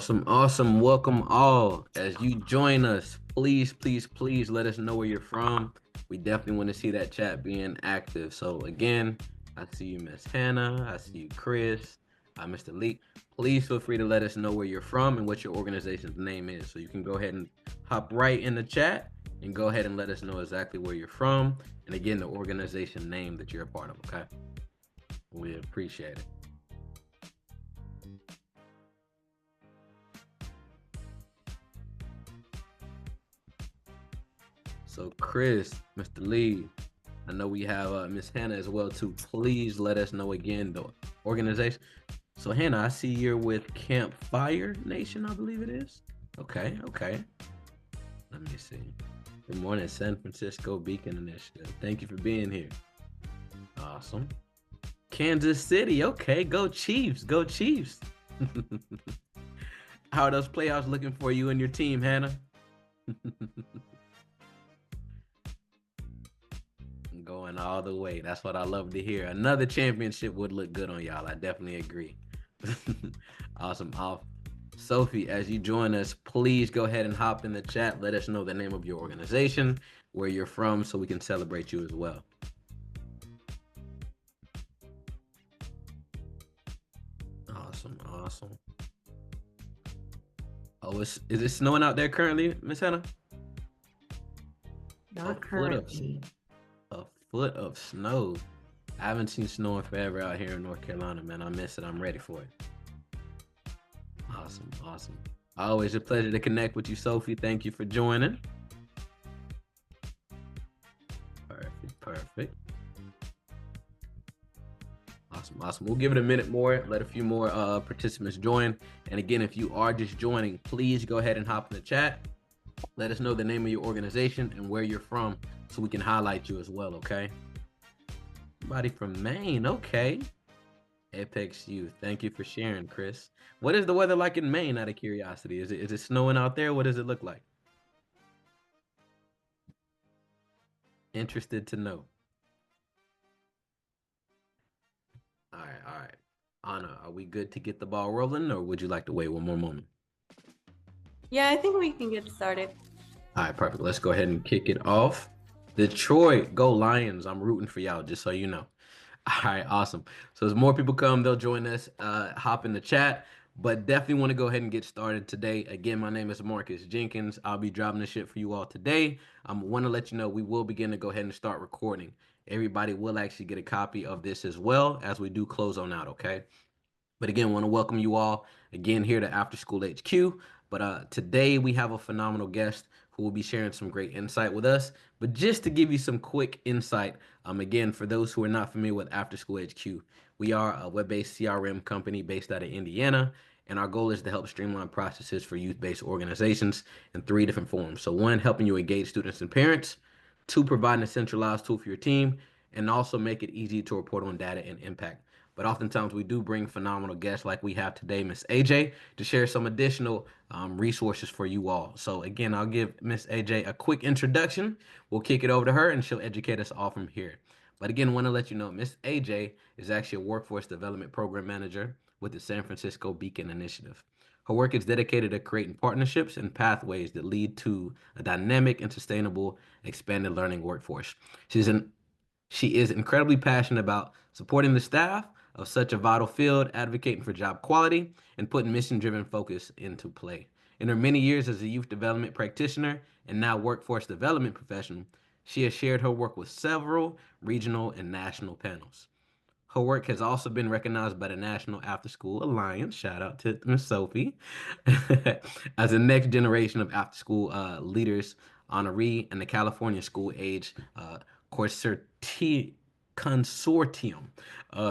Awesome, awesome. Welcome all. As you join us, please let us know where you're from. We definitely want to see that chat being active. So again, I see you, Miss Hannah. I see you, Chris, Mr. Lee. Please feel free to let us know where you're from and what your organization's name is. So you can go ahead and hop right in the chat and go ahead and let us know exactly where you're from. And again, the organization name that you're a part of, okay? We appreciate it. So Chris, Mr. Lee, I know we have Miss Hannah as well too. Please let us know again the organization. So Hannah, I see you're with Campfire Nation, I believe it is. Okay, okay. Let me see. Good morning, San Francisco Beacon Initiative. Thank you for being here. Awesome. Kansas City. Okay, go Chiefs. Go Chiefs. How are those playoffs looking for you and your team, Hannah? Going all the way. That's what I love to hear. Another championship would look good on y'all. I definitely agree. Awesome. Sophie, as you join us, please go ahead and hop in the chat. Let us know the name of your organization, where you're from, so we can celebrate you as well. Awesome, awesome. Oh, is it snowing out there currently, Miss Hannah? Not currently. A foot of snow. I haven't seen snow in forever out here in North Carolina, man. I miss it. I'm ready for it. Awesome, awesome. Always a pleasure to connect with you, Sophie. Thank you for joining. Perfect, perfect. Awesome, awesome. We'll give it a minute more, let a few more participants join. And again, if you are just joining, please go ahead and hop in the chat. Let us know the name of your organization and where you're from so we can highlight you as well, okay? Somebody from Maine, okay. Apex Youth, thank you for sharing, Chris. What is the weather like in Maine, out of curiosity? Is it snowing out there? What does it look like? Interested to know. All right, all right. Anna, are we good to get the ball rolling, or would you like to wait one more moment? Yeah, I think we can get started. All right, perfect. Let's go ahead and kick it off. Detroit, go Lions. I'm rooting for y'all, just so you know. All right, awesome. So as more people come, they'll join us, hop in the chat, but definitely want to go ahead and get started today. Again, my name is Marcus Jenkins. I'll be driving the shit for you all today. I want to let you know we will begin to go ahead and start recording. Everybody will actually get a copy of this as well as we do close on out, okay? But again, want to welcome you all again here to After School HQ. But today we have a phenomenal guest who will be sharing some great insight with us. But just to give you some quick insight, again, for those who are not familiar with After School HQ, we are a web-based CRM company based out of Indiana, and our goal is to help streamline processes for youth-based organizations in three different forms. So one, helping you engage students and parents; two, providing a centralized tool for your team; and also make it easy to report on data and impact. But oftentimes we do bring phenomenal guests like we have today, Miss AJ, to share some additional resources for you all. So again, I'll give Miss AJ a quick introduction. We'll kick it over to her and she'll educate us all from here. But again, want to let you know Miss AJ is actually a workforce development program manager with the San Francisco Beacon Initiative. Her work is dedicated to creating partnerships and pathways that lead to a dynamic and sustainable expanded learning workforce. She is incredibly passionate about supporting the staff of such a vital field, advocating for job quality, and putting mission driven focus into play. In her many years as a youth development practitioner and now workforce development professional, she has shared her work with several regional and national panels. Her work has also been recognized by the National After School Alliance, shout out to Miss Sophie, as a next generation of after school leaders honoree and the California School Age Consorti- Consortium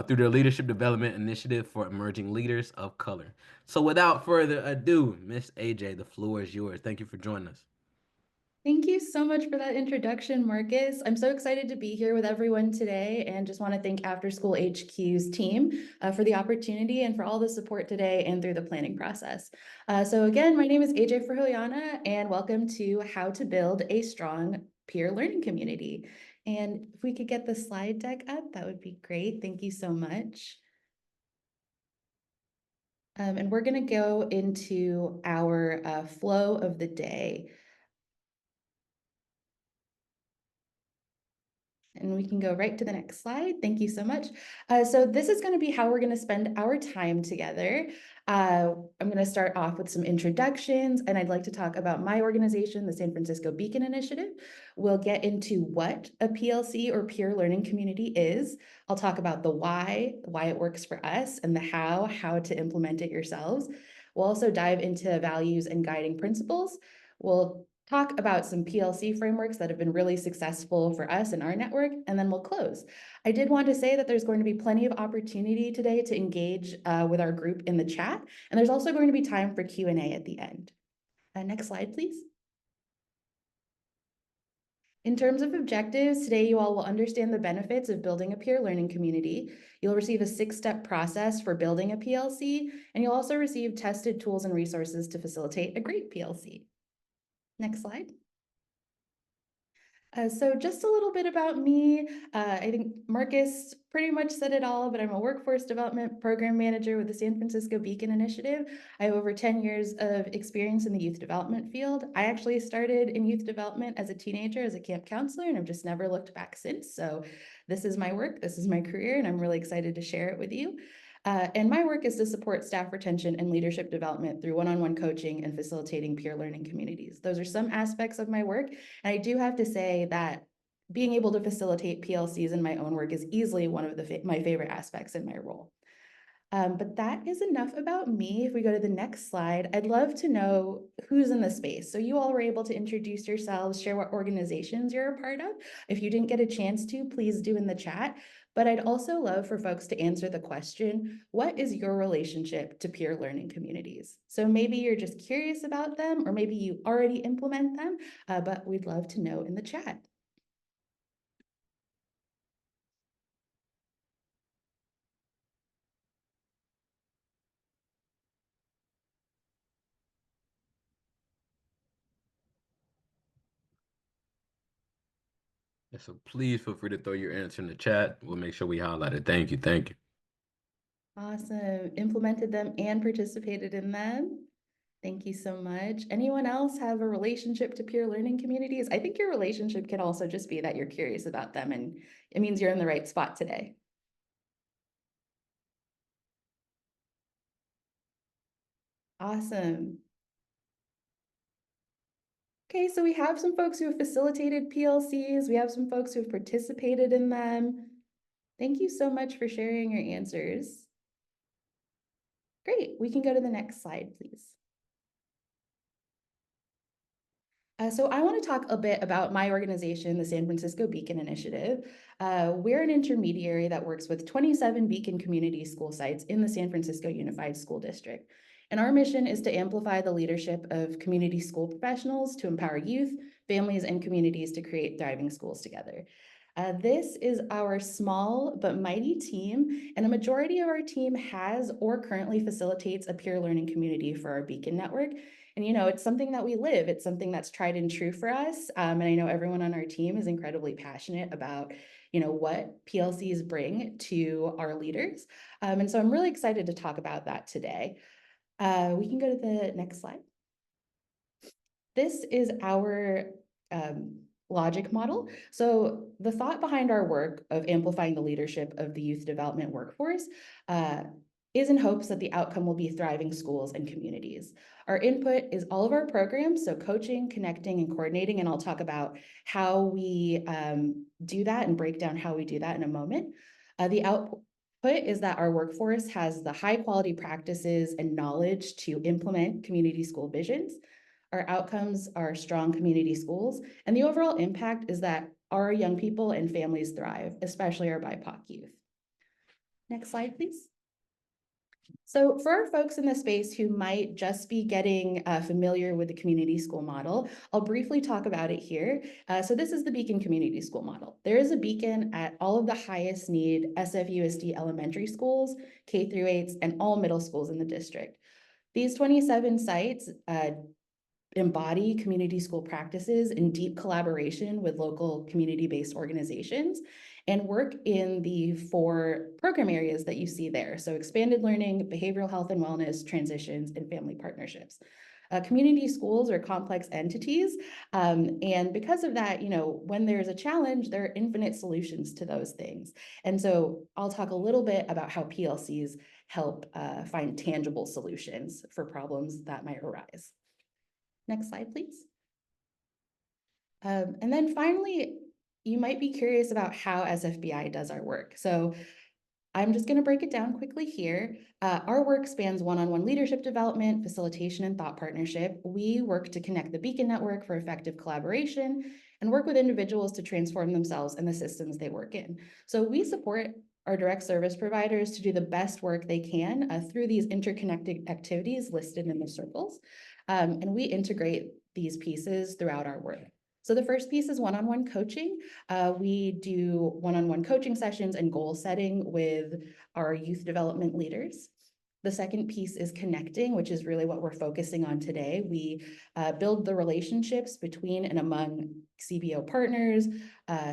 through their Leadership Development Initiative for Emerging Leaders of Color. So without further ado, Miss AJ, the floor is yours. Thank you for joining us. Thank you so much for that introduction, Marcus. I'm so excited to be here with everyone today and just want to thank After School HQ's team for the opportunity and for all the support today and through the planning process. So again, my name is AJ Ferhoyana and welcome to How to Build a Strong Peer Learning Community. And if we could get the slide deck up, that would be great. Thank you so much. And we're going to go into our flow of the day. And we can go right to the next slide. Thank you so much. So this is going to be how we're going to spend our time together. I'm going to start off with some introductions, and I'd like to talk about my organization, the San Francisco Beacon Initiative. We'll get into what a PLC or peer learning community is. I'll talk about the why it works for us, and the how to implement it yourselves. We'll also dive into values and guiding principles. We'll talk about some PLC frameworks that have been really successful for us in our network, and then we'll close. I did want to say that there's going to be plenty of opportunity today to engage with our group in the chat, and there's also going to be time for Q&A at the end. Next slide, please. In terms of objectives, today you all will understand the benefits of building a peer learning community. You'll receive a 6-step process for building a PLC, and you'll also receive tested tools and resources to facilitate a great PLC. Next slide. So just a little bit about me. I think Marcus pretty much said it all, but I'm a workforce development program manager with the San Francisco Beacon Initiative. I have over 10 years of experience in the youth development field. I actually started in youth development as a teenager as a camp counselor, and I've just never looked back since. So this is my work, this is my career, and I'm really excited to share it with you. And my work is to support staff retention and leadership development through one-on-one coaching and facilitating peer learning communities. Those are some aspects of my work. And I do have to say that being able to facilitate PLCs in my own work is easily one of my favorite aspects in my role. But that is enough about me. If we go to the next slide, I'd love to know who's in the space. So you all were able to introduce yourselves, share what organizations you're a part of. If you didn't get a chance to, please do in the chat. But I'd also love for folks to answer the question, what is your relationship to peer learning communities? So maybe you're just curious about them, or maybe you already implement them, but we'd love to know in the chat. Yeah, so please feel free to throw your answer in the chat. We'll make sure we highlight it. Thank you. Thank you. Awesome. Implemented them and participated in them. Thank you so much. Anyone else have a relationship to peer learning communities? I think your relationship can also just be that you're curious about them, and it means you're in the right spot today. Awesome. Okay, so we have some folks who have facilitated PLCs. We have some folks who have participated in them. Thank you so much for sharing your answers. Great, we can go to the next slide, please. So I want to talk a bit about my organization, the San Francisco Beacon Initiative. We're an intermediary that works with 27 Beacon community school sites in the San Francisco Unified School District. And our mission is to amplify the leadership of community school professionals to empower youth, families, and communities to create thriving schools together. This is our small but mighty team, and a majority of our team has or currently facilitates a peer learning community for our Beacon network. And, it's something that we live. It's something that's tried and true for us. And I know everyone on our team is incredibly passionate about, what PLCs bring to our leaders. And so I'm really excited to talk about that today. We can go to the next slide. This is our logic model. So the thought behind our work of amplifying the leadership of the youth development workforce is in hopes that the outcome will be thriving schools and communities. Our input is all of our programs, so coaching, connecting, and coordinating, and I'll talk about how we do that and break down how we do that in a moment. The output is that our workforce has the high quality practices and knowledge to implement community school visions. Our outcomes are strong community schools, and the overall impact is that our young people and families thrive, especially our BIPOC youth. Next slide, please. So for our folks in the space who might just be getting familiar with the community school model, I'll briefly talk about it here. So this is the Beacon Community School Model. There is a Beacon at all of the highest need SFUSD elementary schools, K through 8s, and all middle schools in the district. These 27 sites embody community school practices in deep collaboration with local community-based organizations and work in the 4 program areas that you see there. So expanded learning, behavioral health and wellness, transitions, and family partnerships. Community schools are complex entities. And because of that, when there's a challenge, there are infinite solutions to those things. And so I'll talk a little bit about how PLCs help find tangible solutions for problems that might arise. Next slide, please. And then finally, you might be curious about how SFBI does our work. So I'm just going to break it down quickly here. Our work spans one-on-one leadership development, facilitation, and thought partnership. We work to connect the Beacon network for effective collaboration and work with individuals to transform themselves and the systems they work in. So we support our direct service providers to do the best work they can through these interconnected activities listed in the circles. And we integrate these pieces throughout our work. So the first piece is one-on-one coaching. We do one-on-one coaching sessions and goal setting with our youth development leaders. The second piece is connecting, which is really what we're focusing on today. We build the relationships between and among CBO partners,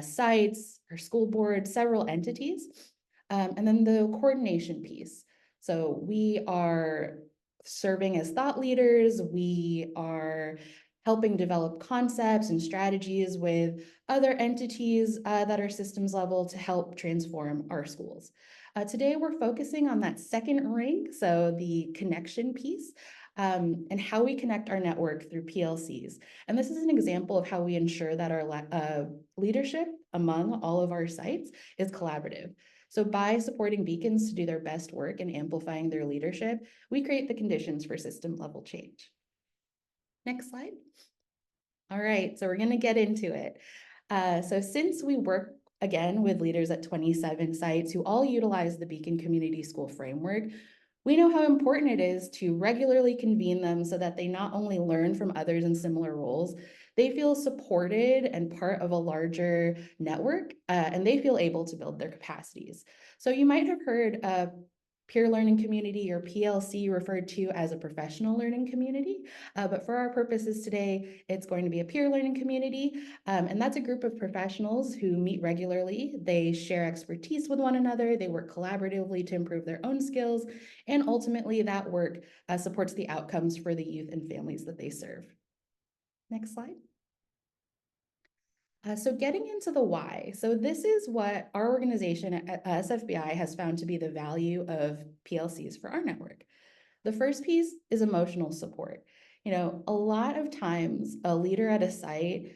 sites, our school board, several entities. And then the coordination piece. So we are serving as thought leaders. We are helping develop concepts and strategies with other entities that are systems level to help transform our schools. Today, we're focusing on that second ring, so the connection piece, and how we connect our network through PLCs. And this is an example of how we ensure that our leadership among all of our sites is collaborative. So by supporting beacons to do their best work and amplifying their leadership, we create the conditions for system level change. Next slide. All right, so we're going to get into it. So since we work again with leaders at 27 sites who all utilize the Beacon Community School Framework, we know how important it is to regularly convene them so that they not only learn from others in similar roles, they feel supported and part of a larger network, and they feel able to build their capacities. So you might have heard peer learning community, or PLC, referred to as a professional learning community. But for our purposes today, it's going to be a peer learning community. And that's a group of professionals who meet regularly. They share expertise with one another. They work collaboratively to improve their own skills. And ultimately, that work supports the outcomes for the youth and families that they serve. Next slide. So getting into the why. So this is what our organization at SFBI has found to be the value of PLCs for our network. The first piece is emotional support. A lot of times a leader at a site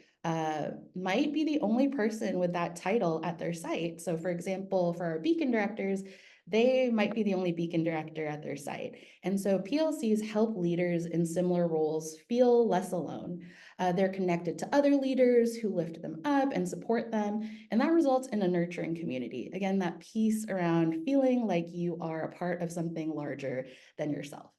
might be the only person with that title at their site. So for example, for our beacon directors, they might be the only beacon director at their site. And so PLCs help leaders in similar roles feel less alone. They're connected to other leaders who lift them up and support them, and that results in a nurturing community. Again, that piece around feeling like you are a part of something larger than yourself.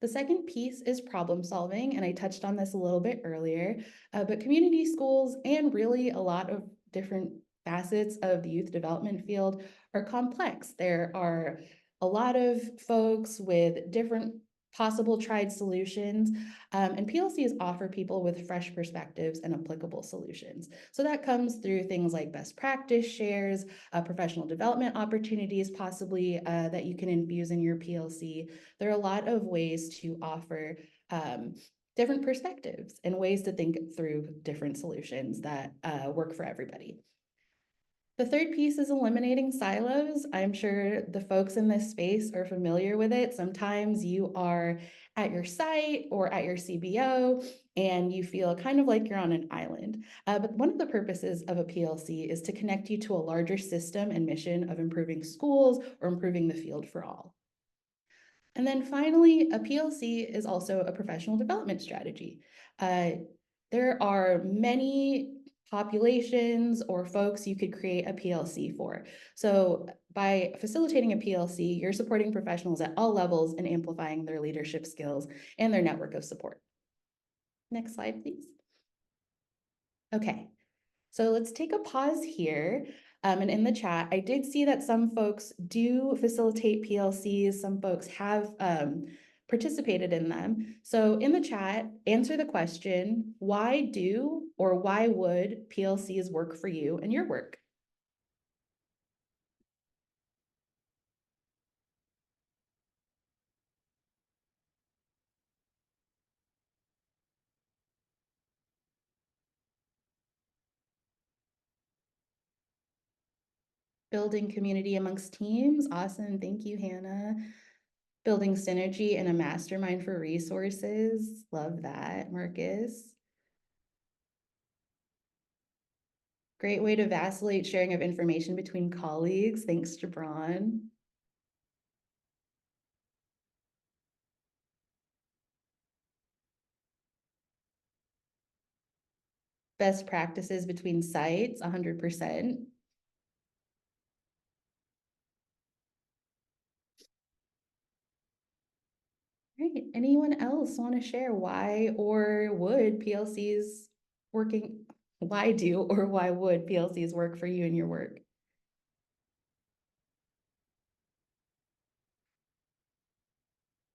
The second piece is problem solving, and I touched on this a little bit earlier, but community schools and really a lot of different facets of the youth development field are complex. There are a lot of folks with different possible tried solutions, and PLCs offer people with fresh perspectives and applicable solutions. So that comes through things like best practice shares, professional development opportunities possibly that you can infuse in your PLC. There are a lot of ways to offer different perspectives and ways to think through different solutions that work for everybody. The third piece is eliminating silos. I'm sure the folks in this space are familiar with it. Sometimes you are at your site or at your CBO and you feel kind of like you're on an island. But one of the purposes of a PLC is to connect you to a larger system and mission of improving schools or improving the field for all. And then finally, a PLC is also a professional development strategy. There are many populations or folks you could create a PLC for. So by facilitating a PLC, you're supporting professionals at all levels and amplifying their leadership skills and their network of support. Next slide, please. Okay, so let's take a pause here. And in the chat, I did see that some folks do facilitate PLCs. Some folks have participated in them. So in the chat, answer the question, why do or why would PLCs work for you and your work? Building community amongst teams. Awesome. Thank you, Hannah. Building synergy and a mastermind for resources. Love that, Marcus. Great way to vacillate sharing of information between colleagues. Thanks, Jabron. Best practices between sites, 100%. Great. Anyone else want to share why or would PLCs working, why do or why would PLCs work for you in your work?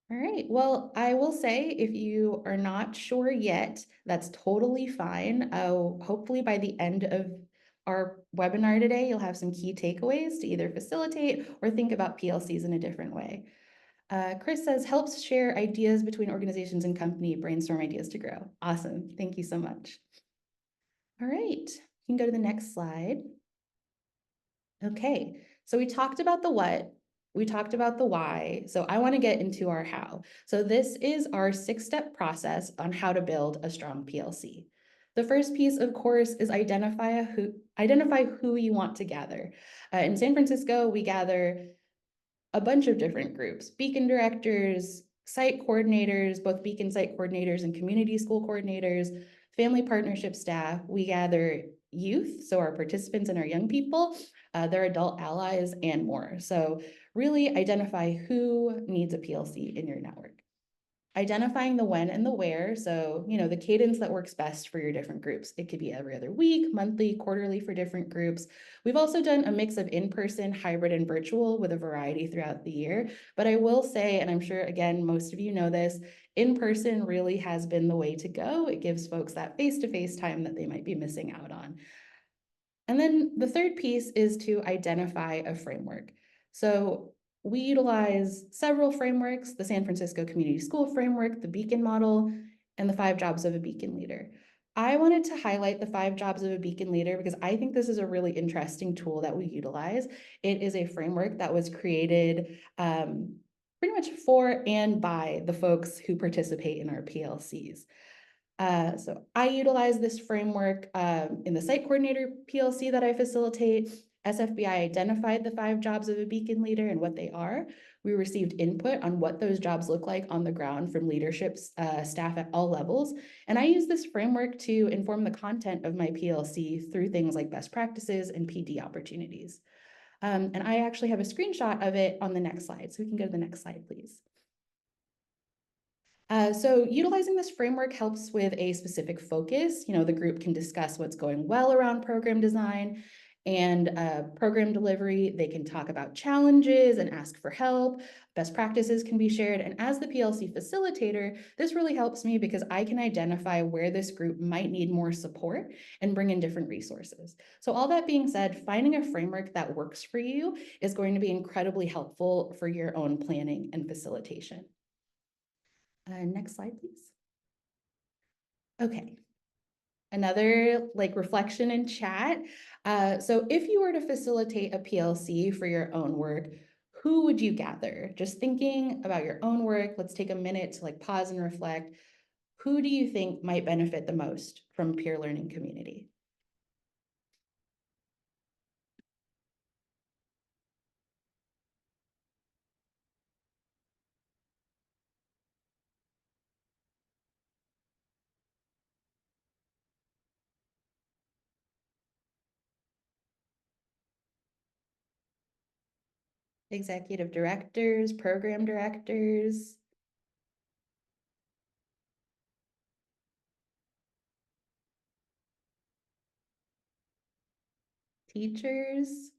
All right, well, I will say if you are not sure yet, that's totally fine. Hopefully by the end of our webinar today, you'll have some key takeaways to either facilitate or think about PLCs in a different way. Chris says, helps share ideas between organizations and company, brainstorm ideas to grow. Awesome, thank you so much. All right, you can go to the next slide. Okay, so we talked about the what, we talked about the why, so I want to get into our how. So this is our 6-step process on how to build a strong PLC. The first piece, of course, is identify who you want to gather. In San Francisco, we gather a bunch of different groups, beacon directors, site coordinators, both beacon site coordinators and community school coordinators, family partnership staff. We gather youth, so our participants and our young people, their adult allies, and more. So really identify who needs a PLC in your network. Identifying the when and the where, so the cadence that works best for your different groups. It could be every other week, monthly, quarterly for different groups. We've also done a mix of in-person, hybrid, and virtual with a variety throughout the year. But I will say, and I'm sure, again, most of you know this, in-person really has been the way to go. It gives folks that face-to-face time that they might be missing out on. And then the third piece is to identify a framework. So we utilize several frameworks, the San Francisco Community School Framework, the Beacon Model, and the 5 Jobs of a Beacon Leader. I wanted to highlight the 5 Jobs of a Beacon Leader because I think this is a really interesting tool that we utilize. It is a framework that was created pretty much for and by the folks who participate in our PLCs. So I utilize this framework in the site coordinator PLC that I facilitate. SFBI identified the 5 jobs of a beacon leader and what they are. We received input on what those jobs look like on the ground from leadership staff at all levels. And I use this framework to inform the content of my PLC through things like best practices and PD opportunities. And I actually have a screenshot of it on the next slide. So we can go to the next slide, please. So utilizing this framework helps with a specific focus. The group can discuss what's going well around program design and program delivery. They can talk about challenges and ask for help. Best practices can be shared. And as the PLC facilitator, this really helps me because I can identify where this group might need more support and bring in different resources. So all that being said, finding a framework that works for you is going to be incredibly helpful for your own planning and facilitation. Next slide, please. Okay. Another reflection in chat. So if you were to facilitate a PLC for your own work, who would you gather? Just thinking about your own work, let's take a minute to pause and reflect. Who do you think might benefit the most from peer learning community? Executive directors, program directors, teachers.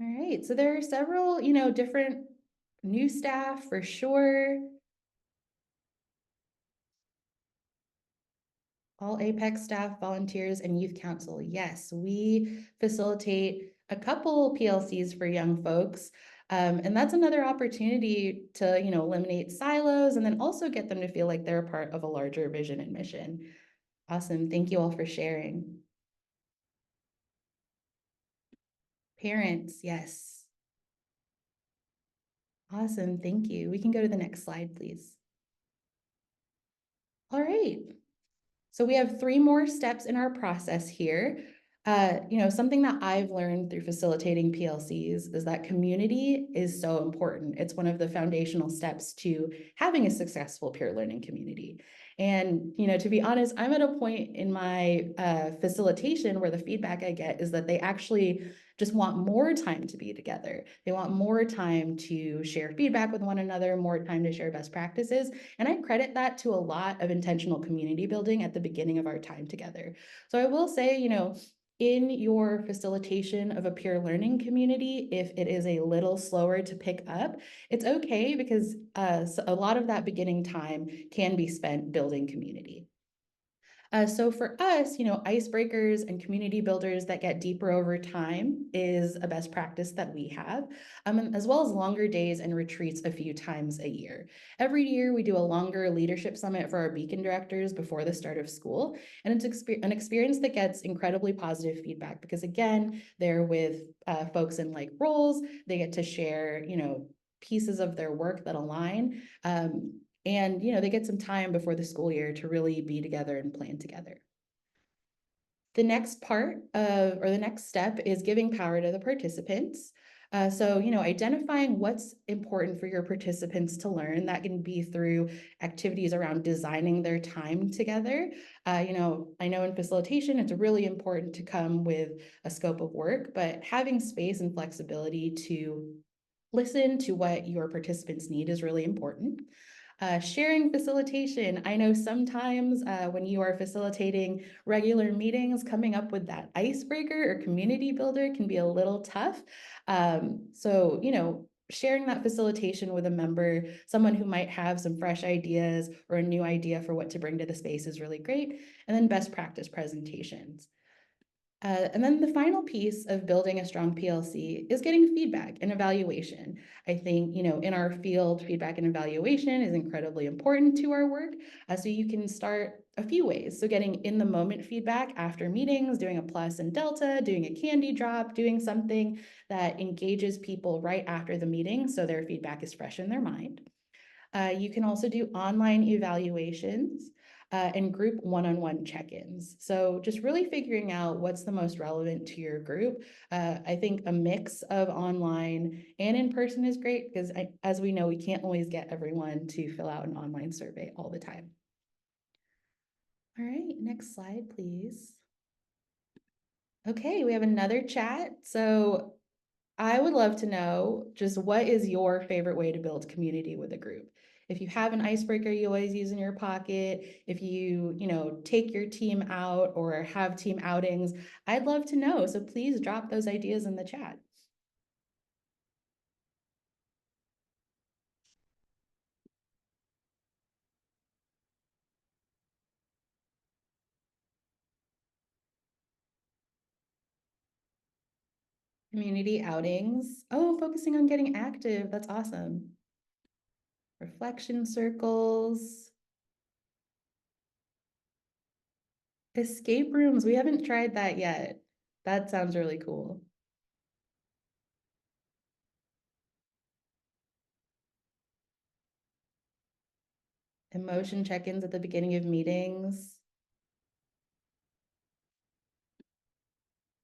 All right, so there are several, different new staff for sure. All Apex staff, volunteers, and youth council. Yes, we facilitate a couple PLCs for young folks. And that's another opportunity to, eliminate silos and then also get them to feel like they're a part of a larger vision and mission. Awesome. Thank you all for sharing. Parents, yes. Awesome. Thank you. We can go to the next slide, please. All right. So we have 3 more steps in our process here. Something that I've learned through facilitating PLCs is that community is so important. It's one of the foundational steps to having a successful peer learning community. And, to be honest, I'm at a point in my facilitation where the feedback I get is that they actually just want more time to be together. They want more time to share feedback with one another, more time to share best practices. And I credit that to a lot of intentional community building at the beginning of our time together. So I will say, in your facilitation of a peer learning community, if it is a little slower to pick up, it's okay because a lot of that beginning time can be spent building community. So for us, icebreakers and community builders that get deeper over time is a best practice that we have, as well as longer days and retreats a few times a year. Every year, we do a longer leadership summit for our beacon directors before the start of school. And it's an experience that gets incredibly positive feedback because, again, they're with folks in like roles. They get to share, pieces of their work that align. And, they get some time before the school year to really be together and plan together. The next part or the next step is giving power to the participants. So, identifying what's important for your participants to learn. That can be through activities around designing their time together. I know in facilitation, it's really important to come with a scope of work, but having space and flexibility to listen to what your participants need is really important. Sharing facilitation. I know sometimes when you are facilitating regular meetings, coming up with that icebreaker or community builder can be a little tough. So, sharing that facilitation with a member, someone who might have some fresh ideas or a new idea for what to bring to the space is really great. And then best practice presentations. And then the final piece of building a strong PLC is getting feedback and evaluation. I think, in our field, feedback and evaluation is incredibly important to our work. So you can start a few ways. So getting in the moment feedback after meetings, doing a plus and delta, doing a candy drop, doing something that engages people right after the meeting so their feedback is fresh in their mind. You can also do online evaluations and group one-on-one check-ins. So just really figuring out what's the most relevant to your group. I think a mix of online and in person is great because as we know, we can't always get everyone to fill out an online survey all the time. All right, next slide, please. Okay, we have another chat. So I would love to know just what is your favorite way to build community with a group? If you have an icebreaker you always use in your pocket, if you, take your team out or have team outings, I'd love to know. So please drop those ideas in the chat. Community outings. Oh, focusing on getting active. That's awesome. Reflection circles. Escape rooms. We haven't tried that yet. That sounds really cool. Emotion check-ins at the beginning of meetings.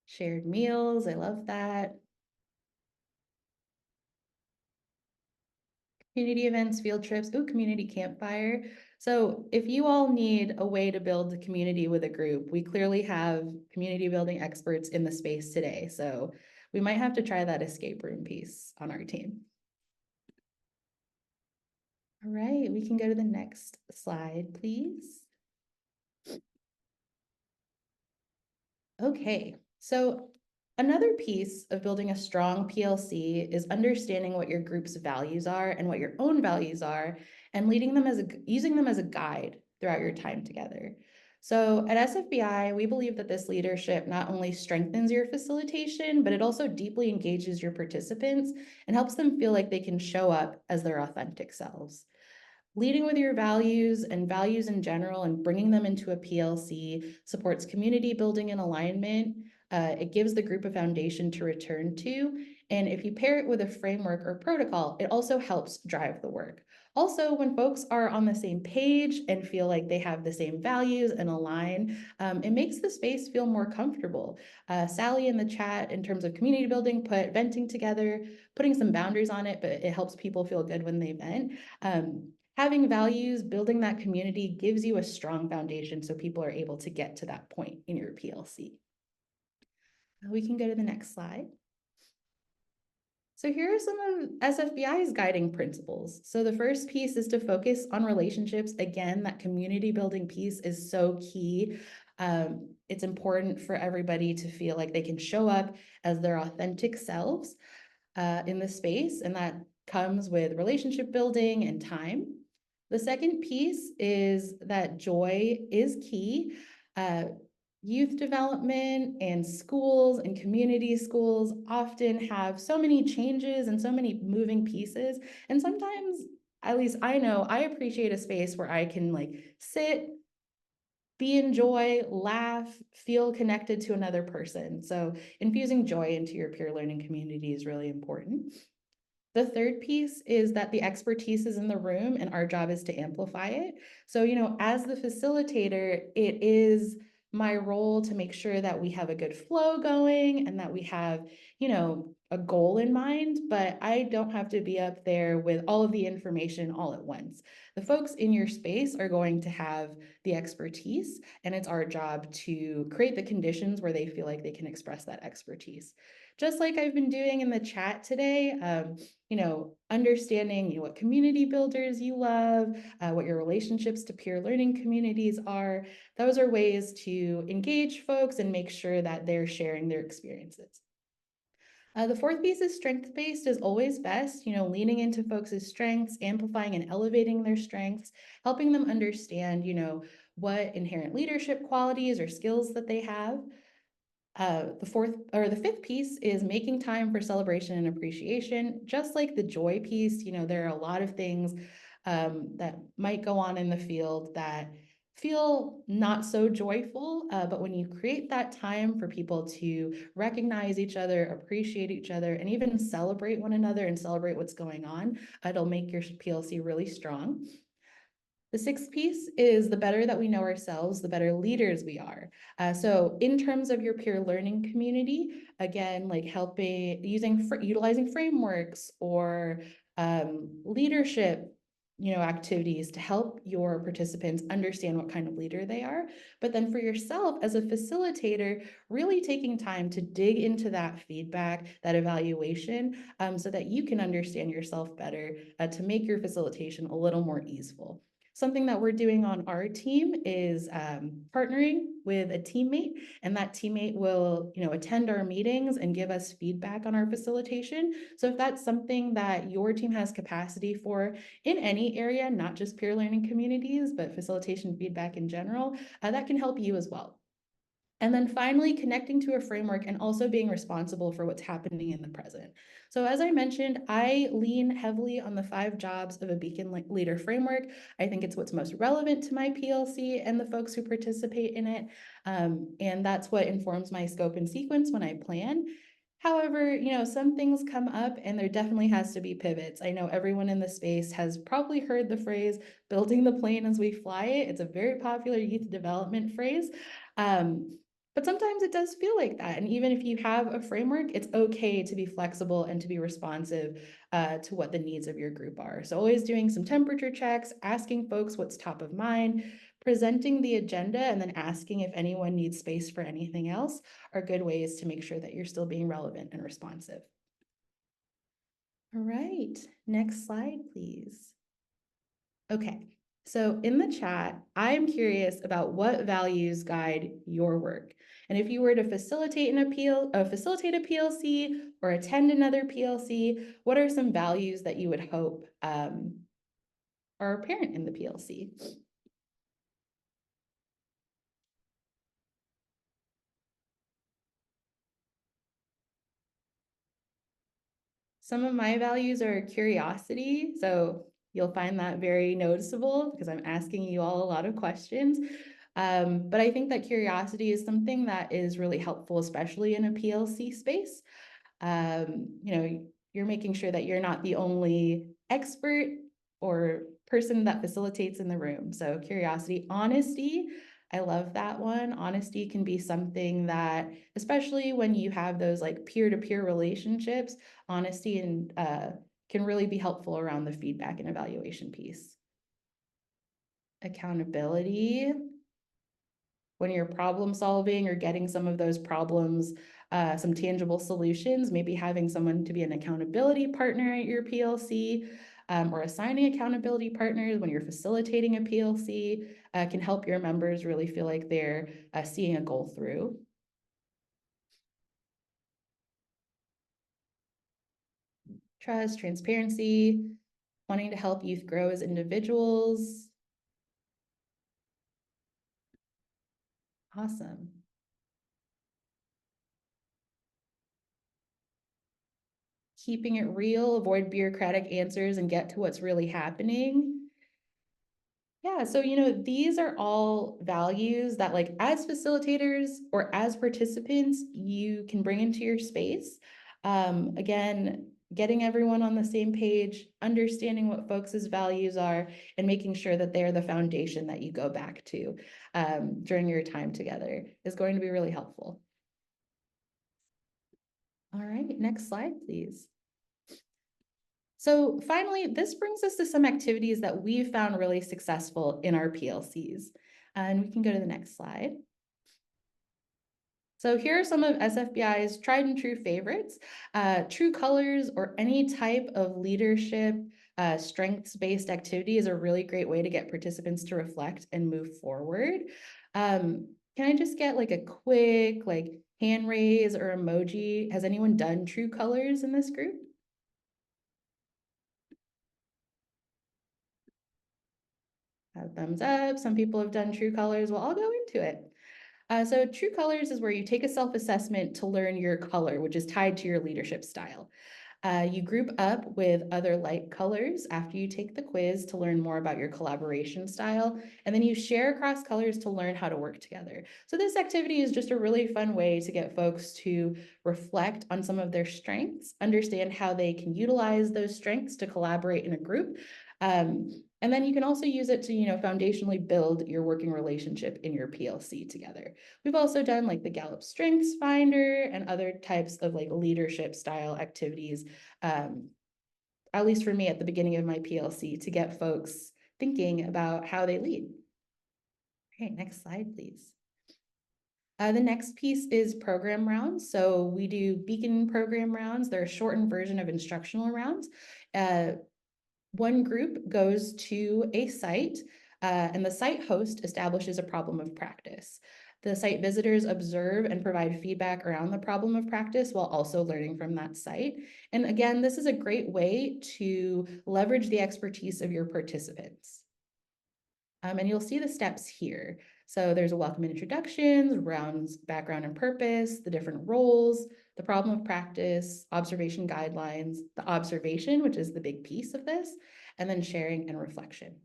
Shared meals. I love that. Community events, field trips, ooh, community campfire. So if you all need a way to build a community with a group, we clearly have community building experts in the space today. So we might have to try that escape room piece on our team. All right, we can go to the next slide, please. Okay, so Another piece of building a strong PLC is understanding what your group's values are and what your own values are, and using them as a guide throughout your time together. So at SFBI, we believe that this leadership not only strengthens your facilitation, but it also deeply engages your participants and helps them feel like they can show up as their authentic selves. Leading with your values and values in general and bringing them into a PLC supports community building and alignment. It gives the group a foundation to return to. And if you pair it with a framework or protocol, it also helps drive the work. Also, when folks are on the same page and feel like they have the same values and align, it makes the space feel more comfortable. Sally in the chat, in terms of community building, put venting together, putting some boundaries on it, but it helps people feel good when they vent. Having values, building that community gives you a strong foundation so people are able to get to that point in your PLC. We can go to the next slide. So here are some of SFBI's guiding principles. So the first piece is to focus on relationships. Again, that community building piece is so key. It's important for everybody to feel like they can show up as their authentic selves in the space, and that comes with relationship building and time. The second piece is that joy is key. Youth development and schools and community schools often have so many changes and so many moving pieces. And sometimes, at least I know, I appreciate a space where I can sit, be in joy, laugh, feel connected to another person. So infusing joy into your peer learning community is really important. The third piece is that the expertise is in the room and our job is to amplify it. So, as the facilitator, it is my role to make sure that we have a good flow going and that we have, a goal in mind, but I don't have to be up there with all of the information all at once. The folks in your space are going to have the expertise, and it's our job to create the conditions where they feel like they can express that expertise. Just like I've been doing in the chat today, understanding what community builders you love, what your relationships to peer learning communities are. Those are ways to engage folks and make sure that they're sharing their experiences. The fourth piece is strength-based is always best, leaning into folks' strengths, amplifying and elevating their strengths, helping them understand, what inherent leadership qualities or skills that they have. The fifth piece is making time for celebration and appreciation. Just like the joy piece, there are a lot of things that might go on in the field that feel not so joyful, but when you create that time for people to recognize each other, appreciate each other, and even celebrate one another and celebrate what's going on, it'll make your PLC really strong. The sixth piece is the better that we know ourselves, the better leaders we are. So in terms of your peer learning community, again, utilizing frameworks or leadership activities to help your participants understand what kind of leader they are. But then for yourself as a facilitator, really taking time to dig into that feedback, that evaluation, so that you can understand yourself better to make your facilitation a little more easeful. Something that we're doing on our team is partnering with a teammate, and that teammate will, attend our meetings and give us feedback on our facilitation. So if that's something that your team has capacity for in any area, not just peer learning communities, but facilitation feedback in general, that can help you as well. And then finally, connecting to a framework and also being responsible for what's happening in the present. So as I mentioned, I lean heavily on the 5 jobs of a Beacon Leader framework. I think it's what's most relevant to my PLC and the folks who participate in it. And that's what informs my scope and sequence when I plan. However, some things come up and there definitely has to be pivots. I know everyone in the space has probably heard the phrase, building the plane as we fly it. It's a very popular youth development phrase. But sometimes it does feel like that. And even if you have a framework, it's okay to be flexible and to be responsive to what the needs of your group are. So always doing some temperature checks, asking folks what's top of mind, presenting the agenda, and then asking if anyone needs space for anything else are good ways to make sure that you're still being relevant and responsive. All right, next slide, please. Okay. So in the chat, I'm curious about what values guide your work. And if you were to facilitate a PLC or attend another PLC, what are some values that you would hope are apparent in the PLC? Some of my values are curiosity. So you'll find that very noticeable because I'm asking you all a lot of questions. But I think that curiosity is something that is really helpful, especially in a PLC space. You're making sure that you're not the only expert or person that facilitates in the room. So curiosity, honesty, I love that one. Honesty can be something that, especially when you have those like peer-to-peer relationships, honesty and can really be helpful around the feedback and evaluation piece. Accountability, when you're problem solving or getting some of those problems, some tangible solutions, maybe having someone to be an accountability partner at your PLC, or assigning accountability partners when you're facilitating a PLC can help your members really feel like they're seeing a goal through. Trust, transparency, wanting to help youth grow as individuals. Awesome. Keeping it real, avoid bureaucratic answers and get to what's really happening. Yeah, so these are all values that like as facilitators or as participants, you can bring into your space. Again, getting everyone on the same page, understanding what folks' values are, and making sure that they're the foundation that you go back to during your time together is going to be really helpful. All right, next slide, please. So finally, this brings us to some activities that we've found really successful in our PLCs. And we can go to the next slide. So here are some of SFBI's tried and true favorites. True colors or any type of leadership strengths-based activity is a really great way to get participants to reflect and move forward. Can I just get like a quick hand raise or emoji? Has anyone done true colors in this group? Thumbs up. Some people have done true colors. Well, I'll go into it. So true colors is where you take a self-assessment to learn your color, which is tied to your leadership style. You group up with other like colors after you take the quiz to learn more about your collaboration style, and then you share across colors to learn how to work together. So this activity is just a really fun way to get folks to reflect on some of their strengths, understand how they can utilize those strengths to collaborate in a group. And then you can also use it to, foundationally build your working relationship in your PLC together. We've also done like the Gallup Strengths Finder and other types of like leadership style activities, at least for me at the beginning of my PLC, to get folks thinking about how they lead. Okay, next slide, please. The next piece is program rounds. So we do Beacon program rounds. They're a shortened version of instructional rounds. One group goes to a site and the site host establishes a problem of practice. The site visitors observe and provide feedback around the problem of practice while also learning from that site. And again, this is a great way to leverage the expertise of your participants. And you'll see the steps here. So there's a welcome and introductions, rounds, background and purpose, the different roles, the problem of practice, observation guidelines, the observation, which is the big piece of this, and then sharing and reflection.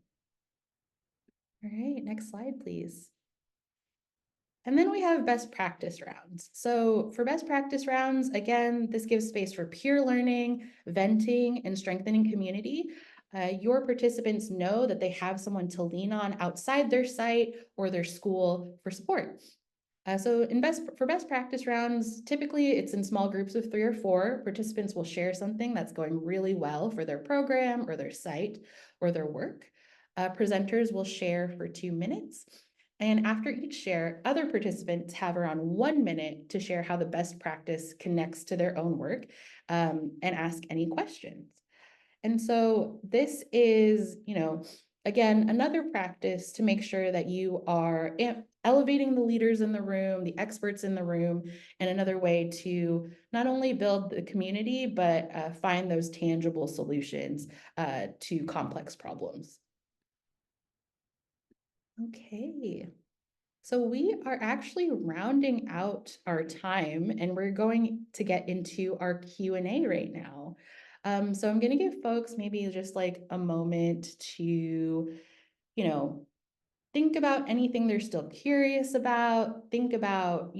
All right, next slide, please. And then we have best practice rounds. So for best practice rounds, again, this gives space for peer learning, venting, and strengthening community. Your participants know that they have someone to lean on outside their site or their school for support. So for best practice rounds, typically it's in small groups of 3 or 4. Participants will share something that's going really well for their program or their site or their work. Presenters will share for 2 minutes. And after each share, other participants have around 1 minute to share how the best practice connects to their own work and ask any questions. And so this is, again, another practice to make sure that you are elevating the leaders in the room, the experts in the room, and another way to not only build the community, but find those tangible solutions to complex problems. Okay. So we are actually rounding out our time and we're going to get into our Q&A right now. So I'm going to give folks maybe just like a moment to, think about anything they're still curious about, think about,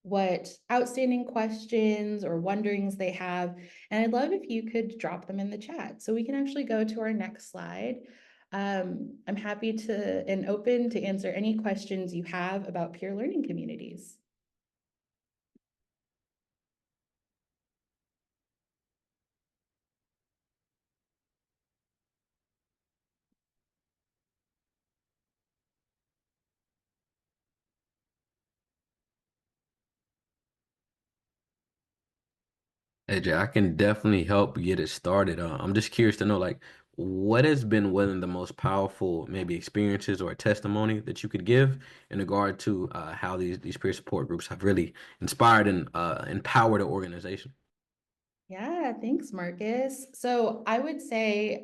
what outstanding questions or wonderings they have. And I'd love if you could drop them in the chat so we can actually go to our next slide. I'm happy to and open to answer any questions you have about peer learning communities. AJ, I can definitely help get it started. I'm just curious to know, like, what has been one of the most powerful, maybe experiences or a testimony that you could give in regard to how these peer support groups have really inspired and empowered an organization? Yeah, thanks, Marcus. So I would say,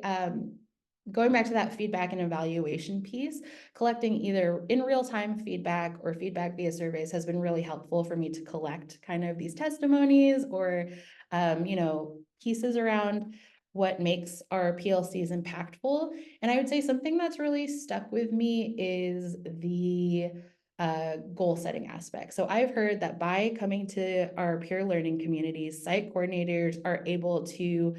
going back to that feedback and evaluation piece, collecting either in real time feedback or feedback via surveys has been really helpful for me to collect kind of these testimonies or, pieces around what makes our PLCs impactful. And I would say something that's really stuck with me is the goal setting aspect. So I've heard that by coming to our peer learning communities, site coordinators are able to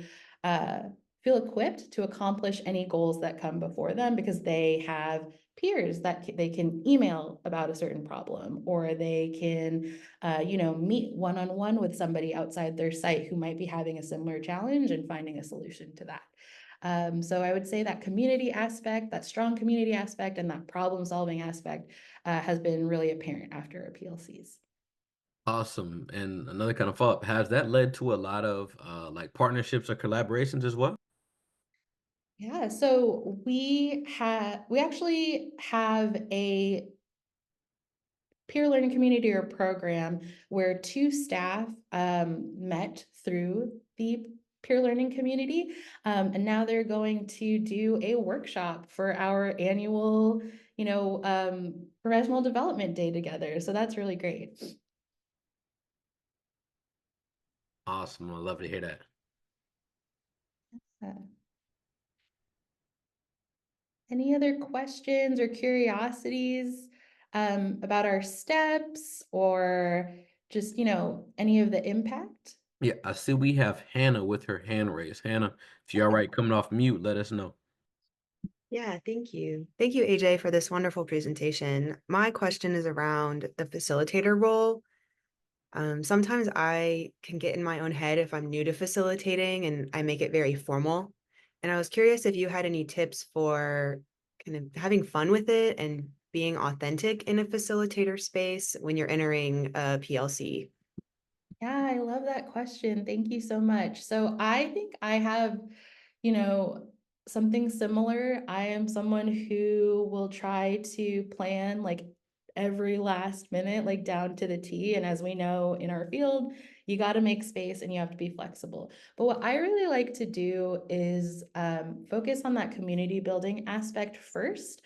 feel equipped to accomplish any goals that come before them because they have peers that they can email about a certain problem, or they can, meet one-on-one with somebody outside their site who might be having a similar challenge and finding a solution to that. So I would say that community aspect, that strong community aspect, and that problem solving aspect has been really apparent after our PLCs. Awesome. And another kind of follow-up, has that led to a lot of like partnerships or collaborations as well? Yeah, so we actually have a peer learning community or program where two staff met through the peer learning community. And now they're going to do a workshop for our annual, professional development day together. So that's really great. Awesome. I love to hear that. Uh, Any other questions or curiosities about our steps or just, any of the impact? Yeah, I see we have Hannah with her hand raised. Hannah, if you're all right coming off mute, let us know. Yeah, thank you. Thank you, AJ, for this wonderful presentation. My question is around the facilitator role. Sometimes I can get in my own head if I'm new to facilitating and I make it very formal. And I was curious if you had any tips for kind of having fun with it and being authentic in a facilitator space when you're entering a PLC. Yeah, I love that question. Thank you so much. So I think I have, you know, something similar. I am someone who will try to plan like every last minute, like down to the T. And as we know in our field, you got to make space and you have to be flexible. But what I really like to do is focus on that community building aspect first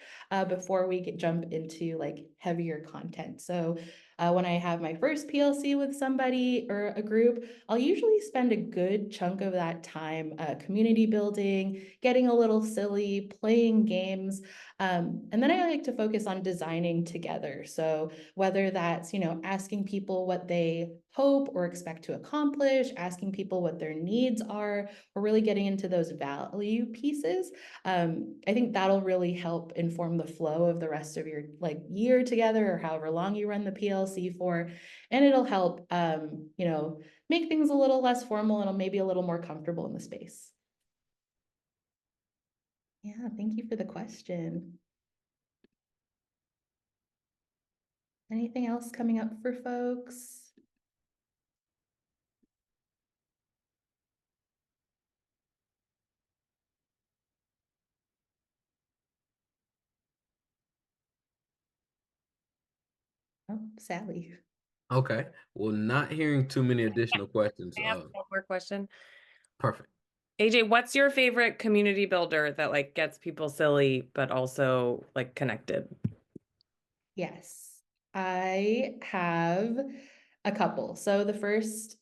before we jump into like heavier content. So when I have my first PLC with somebody or a group, I'll usually spend a good chunk of that time community building, getting a little silly, playing games. And then I like to focus on designing together. So whether that's, asking people what they hope or expect to accomplish, asking people what their needs are, or really getting into those value pieces. I think that'll really help inform the flow of the rest of your like year together or however long you run the PLC for. And it'll help, make things a little less formal and maybe a little more comfortable in the space. Yeah, thank you for the question. Anything else coming up for folks? Oh, Sally. Okay. Well, not hearing too many additional questions. I have one more question. Perfect. AJ, what's your favorite community builder that like gets people silly but also like connected? Yes, I have a couple. So the first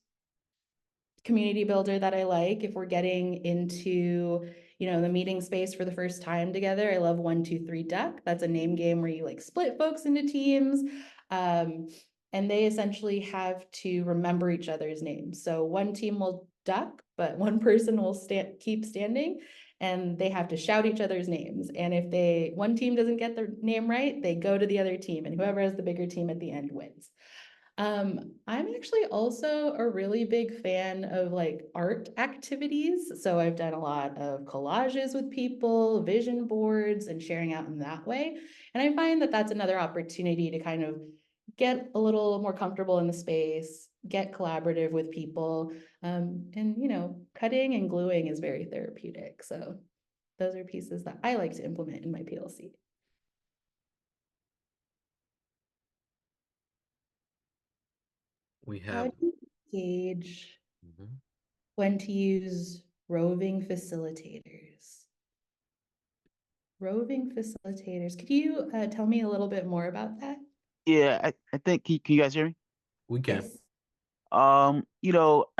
community builder that I like, if we're getting into, the meeting space for the first time together, I love 1-2-3 Duck. That's a name game where you like split folks into teams. And they essentially have to remember each other's names. So one team will duck, but one person will keep standing, and they have to shout each other's names. And if one team doesn't get their name right, they go to the other team, and whoever has the bigger team at the end wins. I'm actually also a really big fan of like art activities. So I've done a lot of collages with people, vision boards, and sharing out in that way. And I find that that's another opportunity to kind of get a little more comfortable in the space, get collaborative with people. And, cutting and gluing is very therapeutic. So those are pieces that I like to implement in my PLC. We How have. do you gauge Mhm. when to use roving facilitators? Roving facilitators. Could you tell me a little bit more about that? Yeah, I think can you guys hear me? We can. Yes. I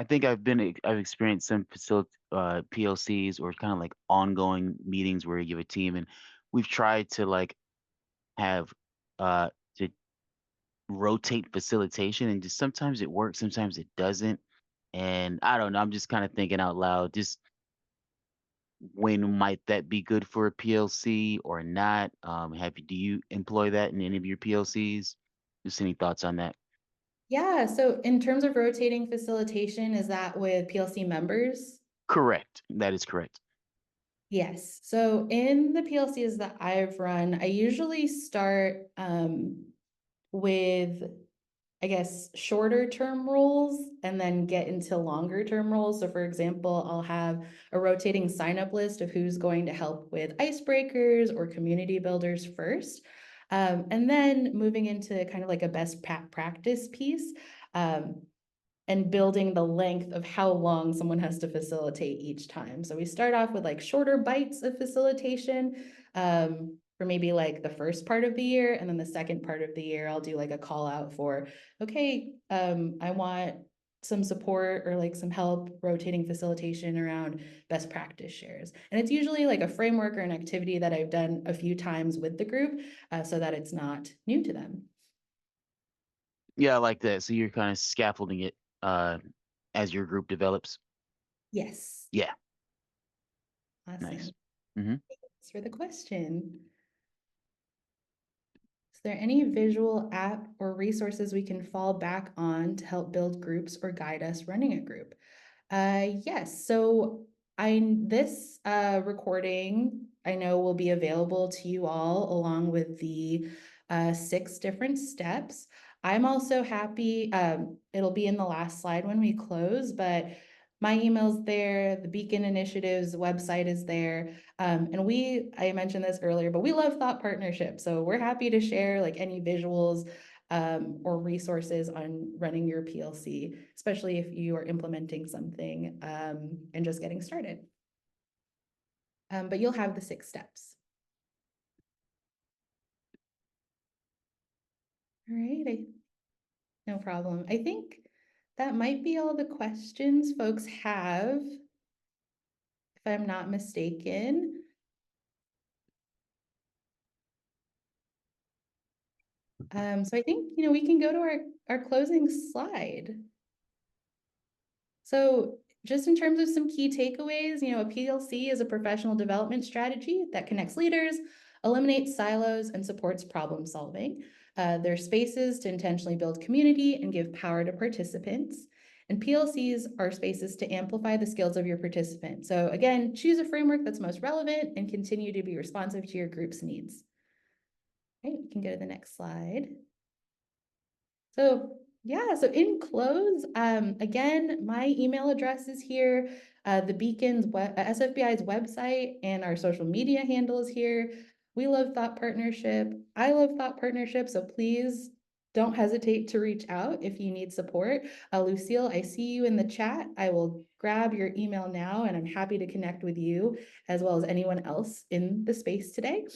think I've experienced some PLCs or kind of like ongoing meetings where you give a team and we've tried to like have to rotate facilitation and just sometimes it works, sometimes it doesn't. And I don't know, I'm just kind of thinking out loud, just when might that be good for a PLC or not? Do you employ that in any of your PLCs? Just any thoughts on that? Yeah. So in terms of rotating facilitation, is that with PLC members? Correct. That is correct. Yes. So in the PLCs that I've run, I usually start with, I guess, shorter term roles and then get into longer term roles. So for example, I'll have a rotating sign up list of who's going to help with icebreakers or community builders first. And then moving into kind of like a best practice piece. And building the length of how long someone has to facilitate each time. So we start off with like shorter bites of facilitation for maybe like the first part of the year. And then the second part of the year, I'll do like a call out for, okay, I want some support or like some help rotating facilitation around best practice shares. And it's usually like a framework or an activity that I've done a few times with the group so that it's not new to them. Yeah, I like that. So you're kind of scaffolding it as your group develops. Yes. Yeah, Awesome. nice. Mm-hmm. Thanks for the question. Is there any visual app or resources we can fall back on to help build groups or guide us running a group? Yes. So this recording I know will be available to you all along with the 6 different steps. I'm also happy, it'll be in the last slide when we close, but my email's there, the Beacon Initiatives website is there. And I mentioned this earlier, but we love thought partnership. So we're happy to share like any visuals or resources on running your PLC, especially if you are implementing something and just getting started. But you'll have the 6 steps. All right, no problem. I think that might be all the questions folks have, if I'm not mistaken. So I think, we can go to our closing slide. So just in terms of some key takeaways, a PLC is a professional development strategy that connects leaders, eliminates silos, and supports problem solving. There are spaces to intentionally build community and give power to participants. And PLCs are spaces to amplify the skills of your participants. So again, choose a framework that's most relevant and continue to be responsive to your group's needs. Okay, we can go to the next slide. So yeah, so in close, again, my email address is here. The Beacon's SFBI's website and our social media handle is here. We love Thought Partnership. I love Thought Partnership. So please don't hesitate to reach out if you need support. Lucille, I see you in the chat. I will grab your email now, and I'm happy to connect with you as well as anyone else in the space today.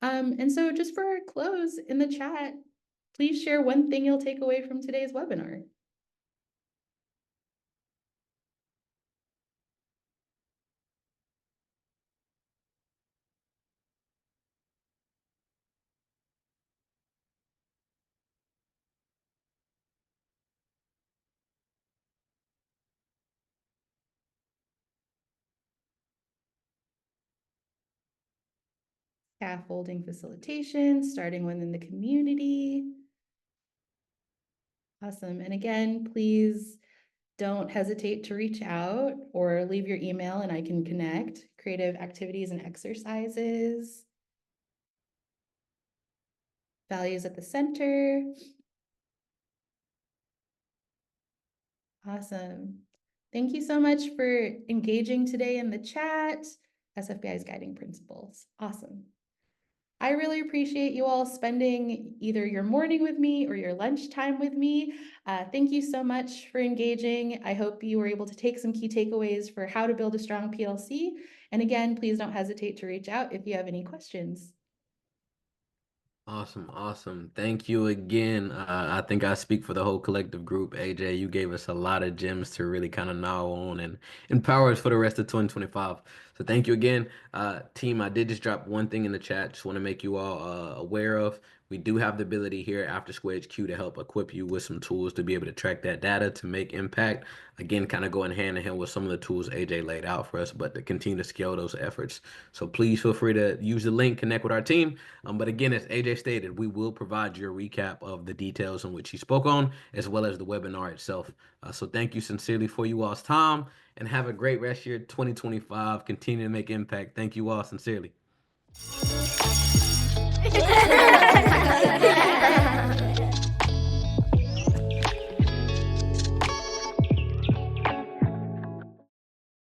And so just for our close in the chat, please share one thing you'll take away from today's webinar. Scaffolding facilitation, starting within the community. Awesome. And again, please don't hesitate to reach out or leave your email and I can connect. Creative activities and exercises. Values at the center. Awesome. Thank you so much for engaging today in the chat. SFBI's guiding principles. Awesome. I really appreciate you all spending either your morning with me or your lunchtime with me. Thank you so much for engaging. I hope you were able to take some key takeaways for how to build a strong PLC. And again, please don't hesitate to reach out if you have any questions. Awesome, awesome. Thank you again. I think I speak for the whole collective group. AJ, you gave us a lot of gems to really kind of gnaw on and empower us for the rest of 2025. So thank you again. Team, I did just drop one thing in the chat. Just want to make you all aware of. We do have the ability here at AfterSchool HQ to help equip you with some tools to be able to track that data to make impact. Again, kind of going hand in hand with some of the tools AJ laid out for us, but to continue to scale those efforts. So please feel free to use the link, connect with our team. But again, as AJ stated, we will provide you a recap of the details in which he spoke on, as well as the webinar itself. So thank you sincerely for you all's time, and have a great rest of your 2025. Continue to make impact. Thank you all sincerely.